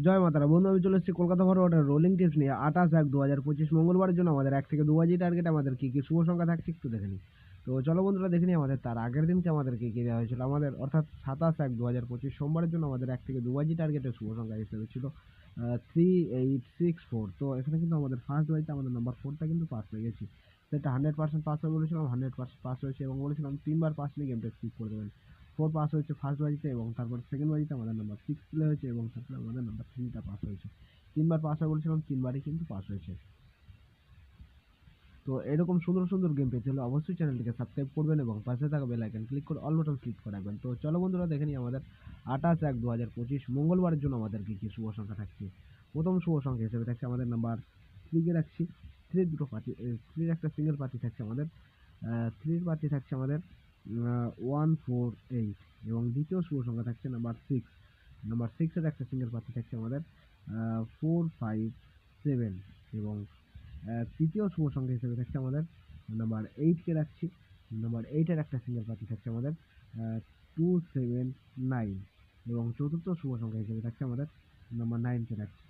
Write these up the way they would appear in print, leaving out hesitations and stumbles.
জয় মাতারা বন্ধু, আমি চলে এসেছি কলকাতা ফরওয়ার্ডের রোলিং টিপস নিয়ে 28/1/2025 মঙ্গলবারের জন্য আমাদের 1 থেকে 2 বাজি টার্গেট। আমাদের কি কি শুভ সংখ্যা থাকছে একটু দেখে নিই। তো চলো বন্ধুরা দেখে নিই আমাদের তার আগের দিনকে আমাদের কি কি দেওয়া হয়েছিল। আমাদের অর্থাৎ 27/1/2025 সোমবারের জন্য আমাদের 1 থেকে 2 বাজি টার্গেটের শুভ সংখ্যা হিসেবে ছিল 3864। তো এখানে কিন্তু আমাদের ফার্স্ট বাজিতে আমাদের নাম্বার 4টা কিন্তু পাস হয়ে গেছি। সেটা 100% পাস হবে বলেছিলাম, 100% পাস হয়েছে এবং বলেছিলাম 3বার পাস নিয়ে গেমটা স্কিপ করে দেবেন। 4 পাস হয়েছে ফার্স্ট বাজিতে এবং তারপর সেকেন্ড বাজিতে আমাদের নাম্বার 6 প্লে হয়েছে এবং তারপরে আমাদের নাম্বার 3টা পাস হয়েছে। 3বার পাস হয় বলেছিলাম, 3বারই কিন্তু পাস হয়েছে। তো এরকম সুন্দর সুন্দর গেম পেতে হলে অবশ্যই চ্যানেলটিকে সাবস্ক্রাইব করবেন এবং পাশে থাকা বেল আইকন ক্লিক করে অল বাটন ক্লিক করে রাখবেন। তো চলো বন্ধুরা দেখে নিই আমাদের 28/1/2025 মঙ্গলবারের জন্য আমাদের কি কি শুভ সংখ্যা থাকছে। প্রথম শুভ সংখ্যা হিসেবে থাকছে আমাদের নাম্বার 3 রাখছি। 3 দুটো পার্টি, 3 একটা সিঙ্গেল পার্টি থাকছে আমাদের। 3 পার্টি থাকছে আমাদের 148 এবং দ্বিতীয় শুভ সংখ্যা থাকছে নাম্বার 6। নাম্বার 6 এর একটা সিঙ্গেল পার্টি থাকছে আমাদের 457 এবং তৃতীয় শুভ সংখ্যা হিসেবে থাকছে আমাদের নাম্বার 8কে রাখছি। নাম্বার 8 এর একটা সিঙ্গেল পার্টি থাকছে আমাদের 279 এবং চতুর্থ শুভ সংখ্যা হিসেবে থাকছে আমাদের নাম্বার 9কে রাখছি।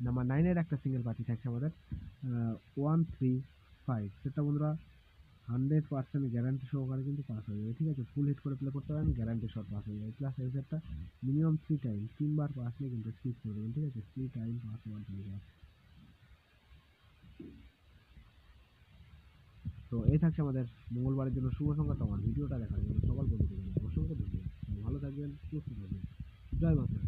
নাম্বার 9 এর একটা সিঙ্গেল পার্টি থাকছে আমাদের 135। সেটা বন্ধুরা 100% গ্যারান্টি সহকারে কিন্তু পাস হয়ে যাবে, ঠিক আছে। ফুল হিট করে প্লে করতে পারেন, গ্যারান্টি শট পাস হয়ে যাবে। প্লাস এই সেটটা মিনিমাম 3 টাইম, 3বার পাস নিয়ে কিন্তু স্কিপ করে দেবেন, ঠিক আছে। 3 টাইম পাস হওয়ার জন্য। তো এই থাকছে আমাদের মঙ্গলবারের জন্য শুভ সংখ্যা। তো আমার ভিডিওটা দেখার জন্য সকল বন্ধুদের অসংখ্য ধন্যবাদ। ভালো থাকবেন, সুস্থ থাকবেন। জয় মাতা।